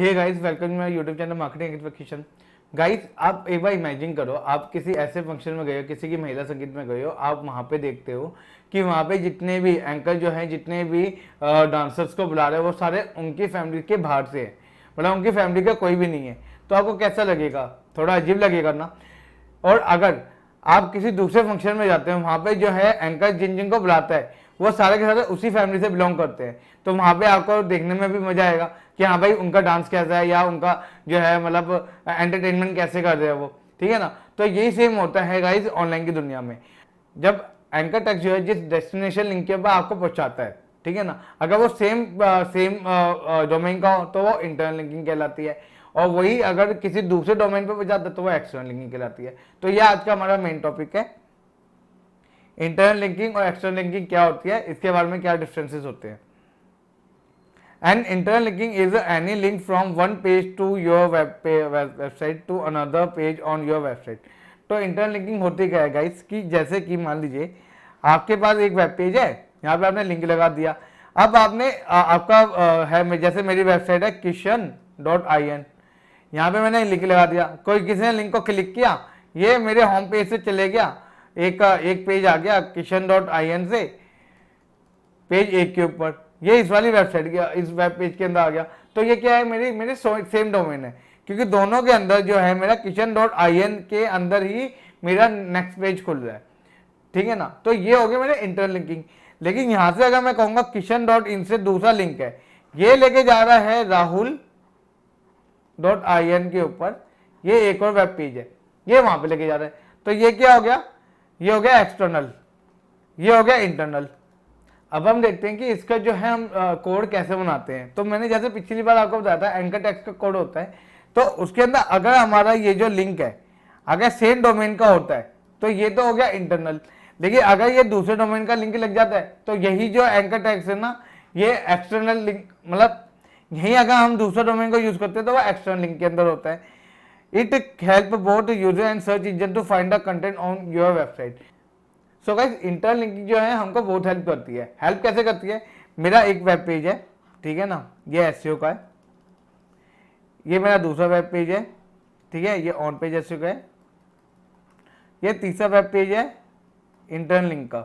Hey guys, welcome to my YouTube channel marketing expectation. Guys, आप एक बार imagine करो, आप किसी ऐसे फंक्शन में गए हो, किसी की महिला संगीत में गए हो, आप वहाँ पे देखते हो कि वहाँ पे जितने भी एंकर जो हैं, जितने भी डांसर्स को बुला रहे हैं, वो सारे उनकी फैमिली के बाहर से हैं, मतलब उनकी फैमिली का कोई भी नहीं है। तो आपको कैसा लगेगा? थोड़ा अजीब लगेगा ना। और अगर आप किसी दूसरे फंक्शन में जाते हैं, वहाँ पे जो है एंकर जिन जिन को बुलाता है वो सारे के सारे उसी फैमिली से बिलोंग करते हैं। तो वहाँ पे आपको देखने में भी मजा आएगा कि हाँ भाई, उनका डांस कैसा है या उनका जो है मतलब एंटरटेनमेंट कैसे कर रहे हैं वो, ठीक है ना। तो यही सेम होता है गाइज ऑनलाइन की दुनिया में। जब एंकर टेक्स्ट जो है जिस डेस्टिनेशन लिंक के ऊपर आपको पहुंचाता है, ठीक है ना, अगर वो सेम डोमेन का हो तो वो इंटरनल लिंकिंग कहलाती है, और वही अगर किसी दूसरे डोमेन पे पहुंचाता है तो वो एक्सटर्नल लिंकिंग कहलाती है। तो ये आज का हमारा मेन टॉपिक है, इंटरनल लिंकिंग और एक्सटर्नल लिंकिंग क्या होती है, इसके बारे में क्या डिफरेंसेस होते हैं। And internal linking is any link from one page to your website to another page on your website. तो इंटरनल लिंकिंग होती क्या है गाइस, कि जैसे कि मान लीजिए आपके पास एक वेब पेज है, यहाँ पे आपने लिंक लगा दिया। अब आपने है, जैसे मेरी वेबसाइट है kishan.in, यहाँ पे मैंने लिंक लगा दिया, कोई किसी ने लिंक को क्लिक किया, ये मेरे होम पेज से चले गया, एक पेज आ गया kishan.in से पेज एक के ऊपर, ये इस वाली वेबसाइट के इस वेब पेज के अंदर आ गया। तो ये क्या है, मेरे सेम डोमेन है, क्योंकि दोनों के अंदर जो है मेरा kishan.in के अंदर ही मेरा नेक्स्ट पेज खुल रहा है, ठीक है ना। तो ये हो गया मेरे इंटरनल लिंकिंग। लेकिन यहां से अगर मैं कहूंगा kishan.in से दूसरा लिंक है, ये लेके जा रहा है rahul.in के ऊपर, ये एक और वेब पेज है, ये वहां पे लेके जा रहा है। तो ये क्या हो गया, ये हो गया एक्सटर्नल, ये हो गया इंटरनल। अब हम देखते हैं कि इसका जो है हम कोड कैसे बनाते हैं। तो मैंने जैसे पिछली बार आपको बताया था एंकर टेक्स्ट का कोड होता है, तो उसके अंदर अगर हमारा ये जो लिंक है अगर सेम डोमेन का होता है तो ये तो हो गया इंटरनल। देखिए, अगर ये दूसरे डोमेन का लिंक लग जाता है तो यही जो एंकर टेक्स्ट है ना, ये एक्सटर्नल लिंक, मतलब यही अगर हम दूसरे डोमेन को यूज करते हैं तो वो एक्सटर्नल लिंक के अंदर होता है। It help both user and search engine to find the content on your website. So guys, internal linking जो है हमको बहुत हेल्प करती है। हेल्प कैसे करती है? मेरा एक वेब पेज है, ठीक है ना, ये एसईओ का है, ये मेरा दूसरा वेब पेज है, ठीक है, ये ऑन पेज एसईओ का है, ये तीसरा वेब पेज है इंटरनल लिंक का।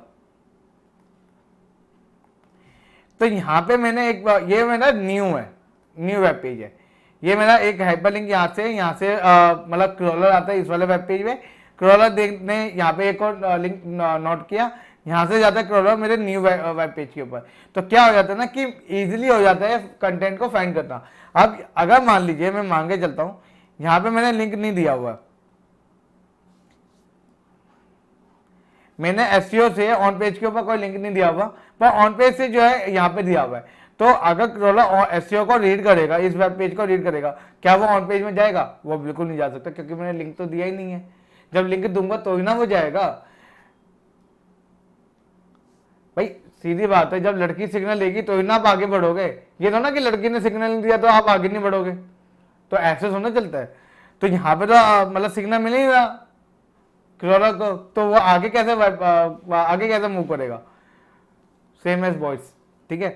तो यहां पे मैंने ये मेरा न्यू वेब पेज है, ये मेरा एक हाइपरलिंक यहाँ से मतलब क्रॉलर आता है इस वाले वेब पेज में, क्रॉलर देखने यहाँ पे एक और लिंक नोट किया, यहाँ से जाता है क्रॉलर मेरे न्यू वेब पेज के ऊपर। तो क्या हो जाता है ना कि इजीली हो जाता है कंटेंट को फाइंड करना। अब अगर मान लीजिए मैं मान के चलता हूँ, यहाँ पे मैंने लिंक नहीं दिया हुआ, मैंने एसईओ से ऑन पेज के ऊपर कोई लिंक नहीं दिया हुआ, पर ऑन पेज से जो है यहाँ पे दिया हुआ है। तो अगर क्रॉलर एसईओ को रीड करेगा, इस वेब पेज को रीड करेगा, क्या वो ऑन पेज में जाएगा? वो बिल्कुल नहीं जा सकता, क्योंकि मैंने लिंक तो दिया ही नहीं है। जब लिंक दूंगा तो ही ना वो जाएगा। भाई सीधी बात है, जब लड़की सिग्नल लेगी तो ही ना आप आगे बढ़ोगे। ये तो ना कि लड़की ने सिग्नल नहीं दिया तो आप आगे नहीं बढ़ोगे, तो ऐसे थोड़ा चलता है। तो यहाँ पे तो मतलब सिग्नल मिल ही रहा क्रॉलर को, तो वो आगे कैसे मूव करेगा? सेम एज बॉयज, ठीक है।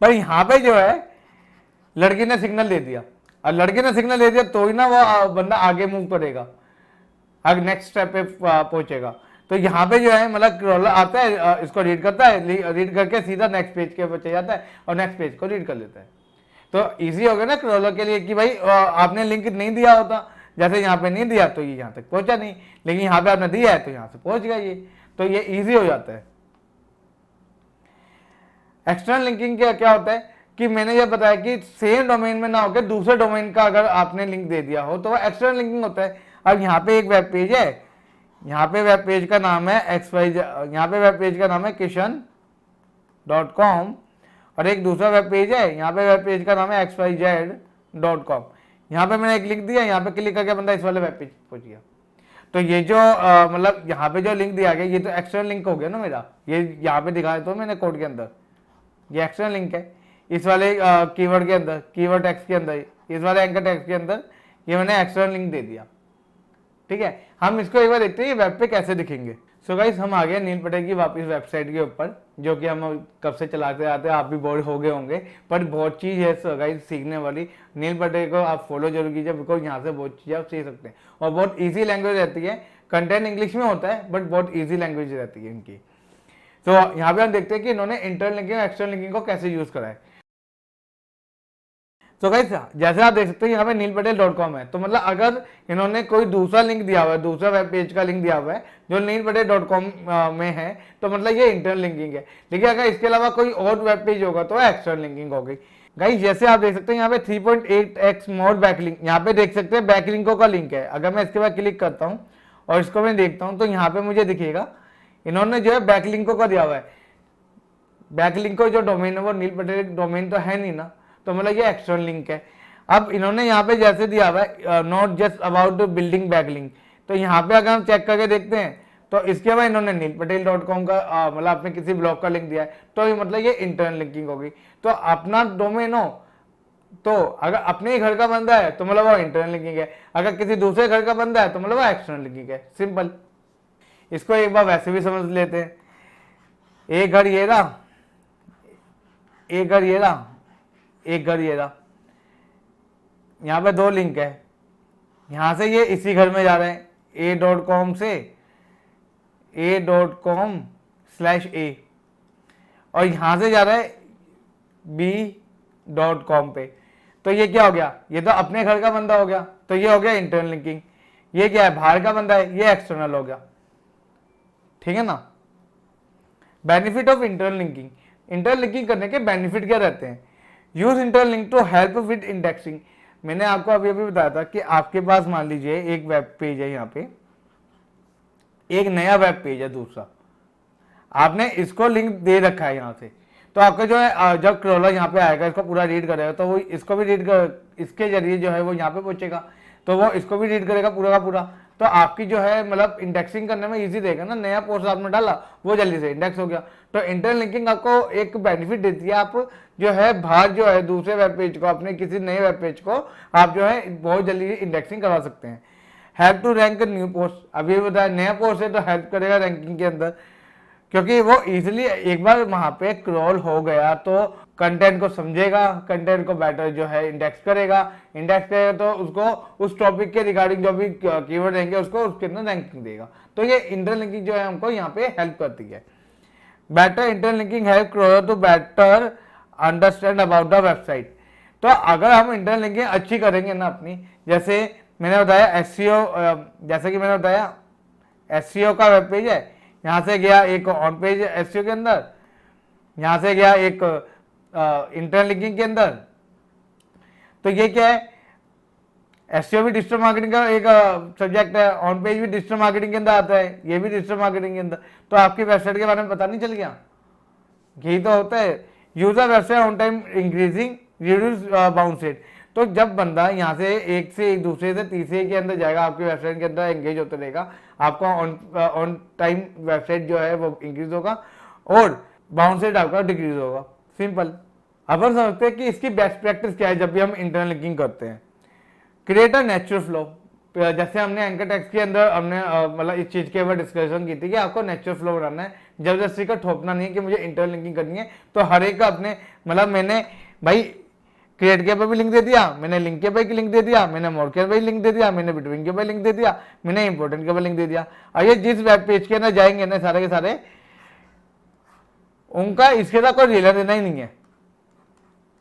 पर यहाँ पे जो है लड़की ने सिग्नल दे दिया, और लड़की ने सिग्नल दे दिया तो ही ना वो बंदा आगे मूव करेगा, आगे नेक्स्ट स्टेप पे पहुंचेगा। तो यहाँ पे जो है मतलब क्रॉलर आता है, इसको रीड करता है, रीड करके सीधा नेक्स्ट पेज के ऊपर चले जाता है और नेक्स्ट पेज को रीड कर लेता है। तो इजी हो गया ना क्रॉलर के लिए कि भाई आपने लिंक नहीं दिया होता, जैसे यहाँ पे नहीं दिया तो ये यहाँ तक पहुंचा नहीं, लेकिन यहाँ पे आपने दिया है तो यहाँ से पहुंच गया ये, तो ये ईजी हो जाता है। एक्सटर्नल लिंकिंग क्या होता है कि मैंने ये बताया कि सेम डोमेन में ना होकर दूसरे डोमेन का अगर आपने लिंक दे दिया हो तो वो एक्सटर्नल लिंकिंग होता है। अब यहाँ पे एक वेब पेज है, यहाँ पे वेब पेज का नाम है यहाँ पे वेब पेज का नाम है kishan.com, और एक दूसरा वेब पेज है, यहाँ पे वेब पेज का नाम है xyz.com। यहाँ पे मैंने एक लिंक दिया, यहाँ पे क्लिक करके बंदा इस वाले वेब पेज पहुंच गया। तो ये जो मतलब यहाँ पे जो लिंक दिया गया ये तो एक्सटर्नल लिंक हो गया ना मेरा, ये यहाँ पे दिखाया तो मैंने कोड के अंदर, ये एक्सटर्नल लिंक है। इस वाले कीवर्ड के अंदर, कीवर्ड टेक्स्ट के अंदर, इस वाले एंकर टेक्स्ट के अंदर ये मैंने एक्सटर्नल लिंक दे दिया, ठीक है। हम इसको एक बार देखते हैं वेब पे कैसे दिखेंगे। सो गाइस हम आ गए नील पटेल की वापस वेबसाइट के ऊपर, जो कि हम कब से चलाते आते हैं, आप भी बोर हो गए होंगे, पर बहुत चीज़ है सो गाइस सीखने वाली। नील पटेल को आप फॉलो जरूर कीजिए, बिकॉज यहाँ से बहुत चीज़ें आप सीख सकते हैं और बहुत ईजी लैंग्वेज रहती है। कंटेंट इंग्लिश में होता है बट बहुत ईजी लैंग्वेज रहती है इनकी। तो यहाँ पे हम देखते हैं कि इन्होंने इंटरनल लिंकिंग और एक्सटर्नल लिंकिंग को कैसे यूज़ करा है। तो गाइस जैसे आप देख सकते हैं यहाँ पे neelpatel.com है, तो मतलब अगर इन्होंने कोई दूसरा लिंक दिया हुआ है, दूसरा वेब पेज का लिंक दिया हुआ है जो neelpatel.com में है, तो मतलब ये इंटरनल लिंकिंग है। लेकिन अगर इसके अलावा कोई और वेब पेज होगा तो एक्सटर्नल लिंकिंग होगी। गाइस जैसे आप देख सकते हैं यहाँ पे 3.8x मोर बैकलिंक, यहाँ पे देख सकते हैं बैकलिंकों का लिंक है। अगर मैं इसके बाद क्लिक करता हूँ और इसको मैं देखता हूँ तो यहाँ पे मुझे दिखेगा इन्होंने जो है बैकलिंकों का दिया हुआ है। बैकलिंक जो डोमेन है वो नील पटेल डोमेन तो है नहीं ना, तो मतलब ये एक्सटर्नल लिंक है। अब इन्होंने यहाँ पे जैसे दिया हुआ है not just about building backlink, तो यहाँ पे अगर हम चेक करके देखते हैं तो इसके बाद इन्होंने neelpatel.com का मतलब अपने किसी ब्लॉग का लिंक दिया है, तो ये मतलब ये इंटरनल लिंकिंग होगी। तो अपना डोमेन हो तो अगर अपने ही घर का बंदा है तो मतलब वो इंटरनल लिंकिंग है, अगर किसी दूसरे घर का बंदा है तो मतलब वो एक्सटर्नल लिंकिंग है। सिंपल। इसको एक बार वैसे भी समझ लेते हैं। एक घर ये रहा, एक घर ये रहा, एक घर ये रहा, यहाँ पे दो लिंक है। यहाँ से ये इसी घर में जा रहे हैं a.com से a.com/a, और यहाँ से जा रहा है b.com पे। तो ये क्या हो गया, ये तो अपने घर का बंदा हो गया, तो ये हो गया इंटरनल लिंकिंग। ये क्या है, बाहर का बंदा है, ये एक्सटर्नल हो गया। ठीक है ना। Benefit of internal linking, internal linking करने के बेनिफिट क्या रहते हैं। Use internal link to help with indexing. मैंने आपको अभी अभी बताया था कि आपके पास मान लीजिए एक वेब पेज है, यहाँ पे एक नया वेब पेज है दूसरा, आपने इसको लिंक दे रखा है यहाँ से, तो आपका जो है जब क्रॉलर यहाँ पे आएगा इसको पूरा रीड करेगा तो वो इसको भी रीड कर, इसके जरिए जो है वो यहाँ पे पहुंचेगा तो वो इसको भी रीड करेगा पूरा का पूरा। तो आपकी जो है मतलब इंडेक्सिंग करने में इजी रहेगा ना। नया पोस्ट आपने डाला वो जल्दी से इंडेक्स हो गया। तो इंटरनल लिंकिंग आपको एक बेनिफिट देती है, आप जो है बाहर जो है दूसरे वेब पेज को, अपने किसी नए वेब पेज को आप जो है बहुत जल्दी इंडेक्सिंग करवा सकते हैं। Help to rank new post, अभी बताया नया पोस्ट है तो हेल्प करेगा रैंकिंग के अंदर, क्योंकि वो इजीली एक बार वहां पे क्रॉल हो गया तो कंटेंट को समझेगा, कंटेंट को बेटर जो है इंडेक्स करेगा, इंडेक्स करेगा तो उसको उस टॉपिक के रिगार्डिंग जो भी कीवर्ड रहेंगे उसको उसके अंदर रैंकिंग देगा। तो ये इंटरनल लिंकिंग जो है हमको यहाँ पे हेल्प करती है। Better internal linking help crawler to better understand about the website. तो अगर हम इंटरनल लिंकिंग अच्छी करेंगे ना अपनी, जैसे मैंने बताया एसईओ, जैसे कि मैंने बताया एसईओ का वेब पेज है, यहाँ से गया एक ऑन पेज एसईओ के अंदर, यहाँ से गया एक इंटरनल लिंकिंग के अंदर। तो ये क्या है, एसईओ भी डिजिटल मार्केटिंग का एक सब्जेक्ट है, ऑन पेज भी डिजिटल मार्केटिंग के अंदर आता है, ये भी डिजिटल मार्केटिंग के अंदर। तो आपकी वेबसाइट के बारे में पता नहीं चल गया, यही तो होता है। User website on time increasing reduce bounce rate. तो जब बंदा यहाँ से एक दूसरे से तीसरे के अंदर जाएगा, आपकी वेबसाइट के अंदर एंगेज होते रहेगा, आपका ऑन टाइम वेबसाइट जो है वो इंक्रीज होगा और बाउंस रेट आपका डिक्रीज होगा। सिंपल। अब हम समझते हैं कि इसकी बेस्ट प्रैक्टिस क्या है जब भी हम इंटरनल लिंकिंग करते हैं। Create a natural flow. जैसे हमने एंकर टेक्स्ट के अंदर हमने मतलब इस चीज के ऊपर डिस्कशन की थी कि आपको नेचुरल फ्लो बनाना है, जबरदस्ती का ठोकना नहीं है कि मुझे इंटरनल लिंकिंग करनी है। तो हर एक का अपने मतलब मैंने भाई क्रिएट के ऊपर भी लिंक दे दिया, मैंने लिंक के ऊपर लिंक दे दिया, मैंने मोर के ऊपर लिंक दे दिया, मैंने बिटवीन के ऊपर लिंक दे दिया, मैंने इंपोर्टेंट के ऊपर लिंक दे दिया। और ये जिस वेब पेज के अंदर जाएंगे ना सारे के सारे, उनका इसके साथ कोई लेना देना ही नहीं है।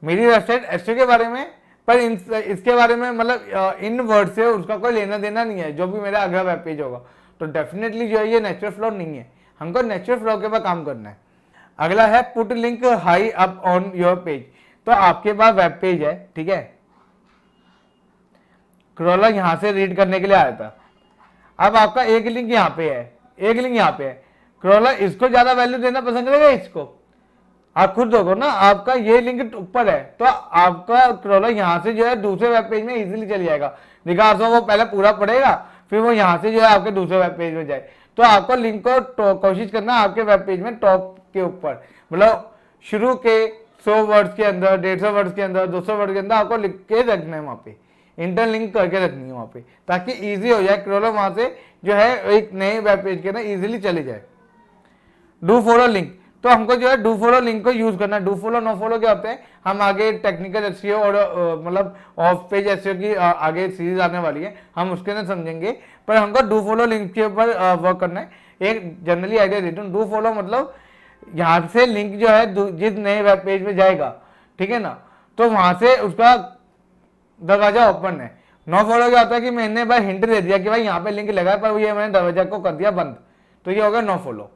मेरी वेबसाइट एसईओ के बारे में, पर इसके बारे में मतलब इन वर्ड से उसका कोई लेना देना नहीं है जो भी मेरा अगला वेब पेज होगा। तो डेफिनेटली जो है ये नेचुरल फ्लो नहीं है, हमको नेचुरल फ्लो के ऊपर काम करना है। अगला है put link high up on your page. तो आपके पास वेब पेज है, ठीक है, क्रॉलर यहां से रीड करने के लिए आया था। अब आपका एक लिंक यहाँ पे है, एक लिंक यहाँ पे है, क्रॉलर इसको ज्यादा वैल्यू देना पसंद करेगा, इसको आप खुद देखो ना, आपका ये लिंक ऊपर है तो आपका क्रॉलर यहाँ से जो है दूसरे वेब पेज में इजीली चल जाएगा। रिगार्ड्स वो पहले पूरा पढ़ेगा फिर वो यहाँ से जो है आपके दूसरे वेब पेज में जाए। तो आपको लिंक को कोशिश करना आपके वेब पेज में टॉप के ऊपर, मतलब शुरू के 100 वर्ड्स के अंदर, 150 वर्ड्स के अंदर, 200 वर्ड के अंदर आपको लिख के रखना है वहां पे। इंटरनल लिंक करके रखनी है वहाँ पे, ताकि ईजी हो जाए, क्रॉलर वहाँ से जो है एक नए वेब पेज के ना ईजिली चले जाए। डू फॉलो लिंक, तो हमको जो है डू फॉलो लिंक को यूज करना है। डू फॉलो नो फॉलो क्या होते हैं, हम आगे टेक्निकल एसईओ और मतलब ऑफ पेज एसईओ की आगे सीरीज आने वाली है, हम उसके अंदर समझेंगे, पर हमको डू फॉलो लिंक के ऊपर वर्क करना है। एक जनरली आइडिया देता हूँ, डू फॉलो मतलब यहाँ से लिंक जो है जिस नए वेब पेज में जाएगा, ठीक है ना, तो वहां से उसका दरवाजा ओपन है। नो फॉलो क्या होता है कि मैंने भाई हिंट दे दिया कि भाई यहाँ पे लिंक लगा है, पर ये मैंने दरवाजा को कर दिया बंद, तो ये होगा no follow.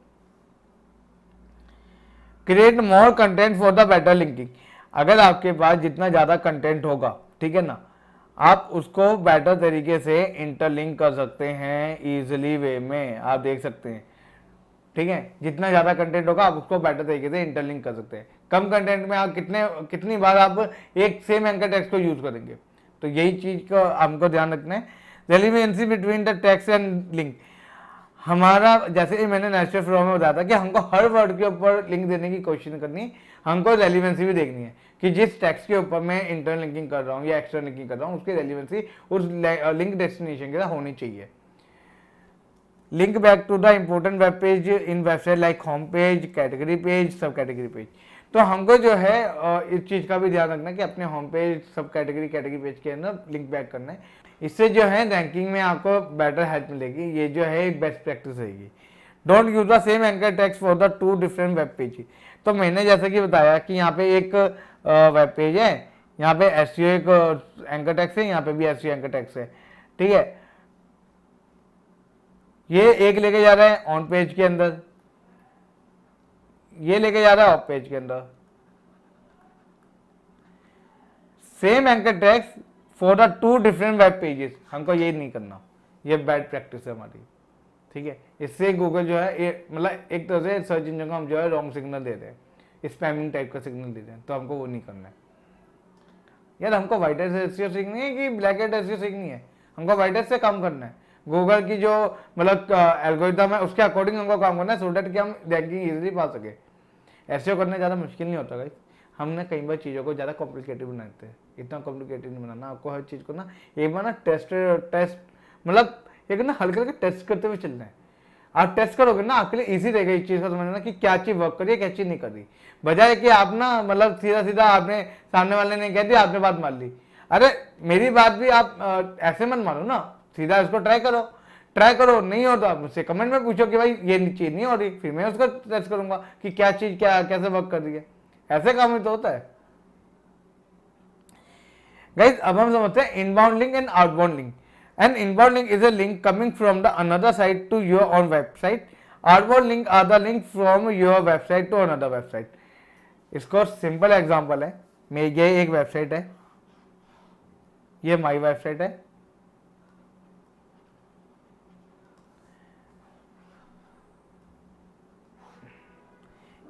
Create more content for the better linking, अगर आपके पास जितना ज्यादा कंटेंट होगा, ठीक है ना, आप उसको बेटर तरीके से इंटरलिंक कर सकते हैं इजिली वे में, आप देख सकते हैं, ठीक है। जितना ज्यादा कंटेंट होगा आप उसको बेटर तरीके से इंटरलिंक कर सकते हैं। कम कंटेंट में आप कितनी बार आप एक सेम एंकर टेक्स्ट को यूज करेंगे, तो यही चीज को हमको ध्यान रखना है। Relevancy between the text and link, हमारा जैसे मैंने नेचुरल फ्लो में बताया था कि हमको हर वर्ड के ऊपर लिंक देने की कोशिश करनी है, हमको रेलिवेंसी भी देखनी है कि जिस टेक्स्ट के ऊपर मैं इंटरनल लिंकिंग कर रहा हूँ या एक्सटर्नल लिंकिंग कर रहा हूँ, उसकी रेलिवेंसी उस लिंक डेस्टिनेशन के साथ होनी चाहिए। Link back to the important web page in website like home page, category page, sub category page, तो हमको जो है इस चीज़ का भी ध्यान रखना है कि अपने home page, sub category page के अंदर लिंक बैक करना है। इससे जो है रैंकिंग में आपको बेटर हेल्प मिलेगी, ये जो है एक बेस्ट प्रैक्टिस रहेगी। Don't use the same anchor text for the two different web page, तो मैंने जैसे कि बताया कि यहाँ पे एक वेब पेज है, यहाँ पे एसईओ एक एंकर टेक्स्ट है, यहाँ पे भी एसईओ एंकर टेक्स्ट है, ठीक है। ये एक लेके जा रहा है ऑन पेज के अंदर, ये लेके जा रहा है ऑफ पेज के अंदर। Same anchor text for the two different web pages, हमको ये नहीं करना, ये बैड प्रैक्टिस है हमारी, ठीक है। इससे गूगल जो है मतलब एक तरह से सर्च इंजन को हम जो है रॉन्ग सिग्नल दे रहे हैं, स्पैमिंग टाइप का सिग्नल दे रहे हैं, तो हमको वो नहीं करना है। यार हमको व्हाइट हैट एसईओ सीखनी है कि ब्लैक हैट एसईओ सीखनी है, हमको व्हाइट हैट से काम करना है। गूगल की जो मतलब एल्गोरिथम है उसके अकॉर्डिंग हमको काम करना है, सो दैट कि हम रैंकिंग इजीली पा सके। एसईओ करना ज़्यादा मुश्किल नहीं होता गाइस, हमने कई बार चीज़ों को ज़्यादा कॉम्प्लिकेटेड बनाते हैं, इतना कॉम्प्लिकेटेड नहीं बनाना आपको। हर चीज़ को ना एक बार ना टेस्ट मतलब एक ना हल्के हल्के टेस्ट करते हुए चलना है। आप टेस्ट करोगे ना आपके लिए इजी रहेगा इस चीज़ को समझना कि क्या चीज़ वर्क कर रही है, क्या चीज़ नहीं कर रही, बजाय कि आप ना मतलब सीधा सीधा आपने सामने वाले ने कह दिया आपने बात मान ली। अरे मेरी बात भी आप ऐसे मत मानो ना, सीधा इसको ट्राई करो, नहीं हो तो आप मुझसे कमेंट में पूछो कि भाई ये चीज़ नहीं हो रही, फिर मैं उसको टेस्ट करूंगा कि क्या चीज़ कैसे वर्क कर रही है। ऐसे काम ही तो होता है गाइस। अब हम समझते हैं inbound link and outbound link. An inbound link is a link coming from the another site to your own website. Outbound link are the link from your website to another website. इसको simple example है, मैं ये एक website है, ये my website है,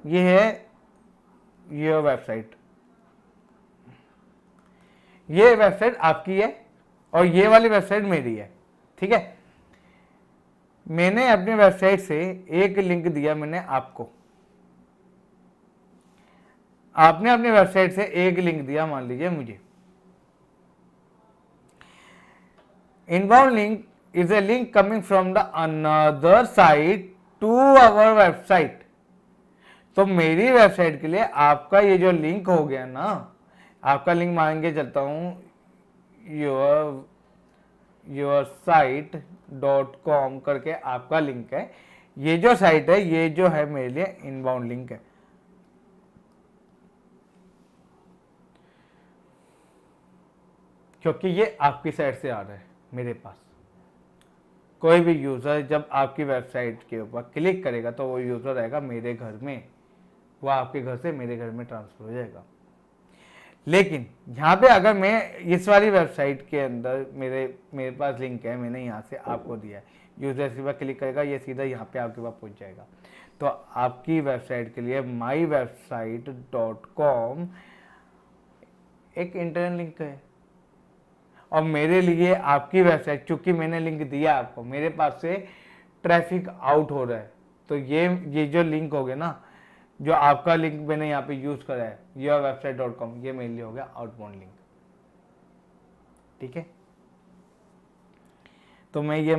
ये है योर वेबसाइट, ये वेबसाइट आपकी है और ये वाली वेबसाइट मेरी है, ठीक है। मैंने अपनी वेबसाइट से एक लिंक दिया मैंने आपको, आपने अपनी वेबसाइट से एक लिंक दिया मान लीजिए मुझे। Inbound link is a link coming from the another site to our website. तो मेरी वेबसाइट के लिए आपका ये जो लिंक हो गया ना, आपका लिंक मान के चलता हूं योर site.com करके आपका लिंक है, ये जो साइट है ये जो है मेरे लिए इनबाउंड लिंक है, क्योंकि ये आपकी साइट से आ रहा है मेरे पास। कोई भी यूजर जब आपकी वेबसाइट के ऊपर क्लिक करेगा तो वो यूजर रहेगा मेरे घर में, वो आपके घर से मेरे घर में ट्रांसफर हो जाएगा। लेकिन यहाँ पे अगर मैं इस वाली वेबसाइट के अंदर मेरे पास लिंक है, मैंने यहाँ से आपको दिया है, यूजर इस पर क्लिक करेगा ये सीधा यहाँ पे आपके पास पहुँच जाएगा। तो आपकी वेबसाइट के लिए mywebsite.com एक इंटरनल लिंक है, और मेरे लिए आपकी वेबसाइट, चूंकि मैंने लिंक दिया आपको, मेरे पास से ट्रैफिक आउट हो रहा है, तो ये जो लिंक हो गया ना, जो आपका लिंक मैंने यहाँ पे यूज करा है yourwebsite.com, ये मेरे लिए हो गया आउटबाउंड लिंक, ठीक है। तो मैं ये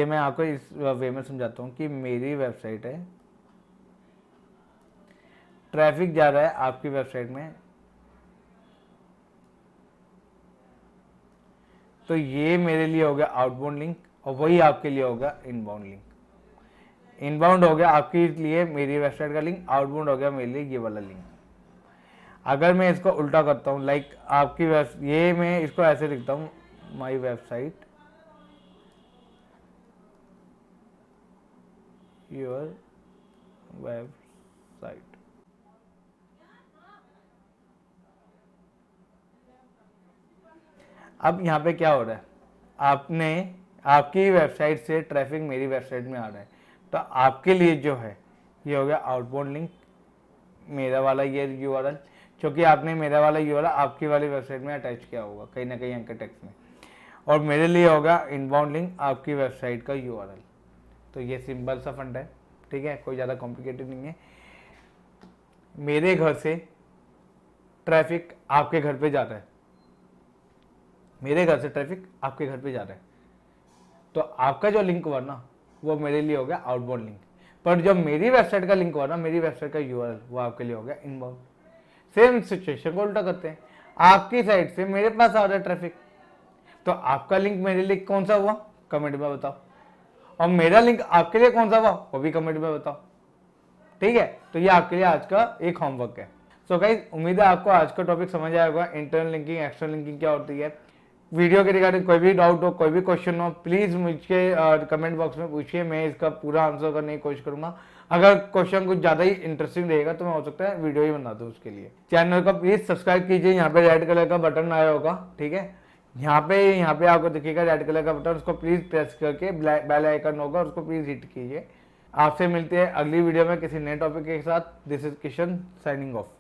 मैं आपको इस वे में समझाता हूँ कि मेरी वेबसाइट है, ट्रैफिक जा रहा है आपकी वेबसाइट में, तो ये मेरे लिए हो गया आउटबाउंड लिंक और वही आपके लिए होगा इनबाउंड लिंक। इनबाउंड हो गया आपके लिए मेरी वेबसाइट का लिंक, आउटबाउंड हो गया मेरे लिए ये वाला लिंक। अगर मैं इसको उल्टा करता हूँ, लाइक आपकी ये मैं इसको ऐसे लिखता हूँ, माई वेबसाइट योर वेबसाइट। अब यहाँ पे क्या हो रहा है, आपकी वेबसाइट से ट्रैफिक मेरी वेबसाइट में आ रहा है, तो आपके लिए जो है ये हो गया आउटबाउंड लिंक, मेरा वाला ये यूआरएल, क्योंकि आपने मेरा वाला यूआरएल आपकी वाली वेबसाइट में अटैच किया होगा कहीं ना कहीं एंकर टेक्स्ट में, और मेरे लिए होगा इनबाउंड लिंक आपकी वेबसाइट का यूआरएल। तो ये सिंपल सा फंड है, ठीक है, कोई ज़्यादा कॉम्प्लिकेटेड नहीं है। मेरे घर से ट्रैफिक आपके घर पे जा रहा है, मेरे घर से ट्रैफिक आपके घर पे जा रहा है, तो आपका जो लिंक हुआ ना वो मेरे लिए हो गया आउटबाउंड लिंक, पर जब मेरी वेबसाइट का लिंक हुआ ना, मेरी वेबसाइट का यूआरएल, वो आपके लिए हो गया इनबाउंड। सेम सिचुएशन को उल्टा करते हैं, आपकी साइड से मेरे पास आ रहा है ट्रैफिक, तो आपका लिंक मेरे लिए कौन सा हुआ, कमेंट में बताओ, और मेरा लिंक आपके लिए कौन सा हुआ वो भी कमेंट में बताओ, ठीक है। तो ये आपके लिए आज का एक होमवर्क है। सो गाइस, उम्मीद है आपको आज का टॉपिक समझ आया होगा, इंटरनल लिंकिंग एक्सटर्नल लिंकिंग क्या होती है। वीडियो के रिगार्डिंग कोई भी डाउट हो, कोई भी क्वेश्चन हो, प्लीज मुझके कमेंट बॉक्स में पूछिए, मैं इसका पूरा आंसर करने की कोशिश करूंगा। अगर क्वेश्चन कुछ ज्यादा ही इंटरेस्टिंग रहेगा तो मैं हो सकता है वीडियो ही बना दूं उसके लिए। चैनल को प्लीज सब्सक्राइब कीजिए, यहाँ पे रेड कलर का बटन आया होगा, ठीक है, यहाँ पे आपको दिखेगा रेड कलर का बटन, उसको प्लीज प्रेस करके बेल आइकन होगा उसको प्लीज हिट कीजिए। आपसे मिलते हैं अगली वीडियो में किसी नए टॉपिक के साथ। This is Kishan signing off.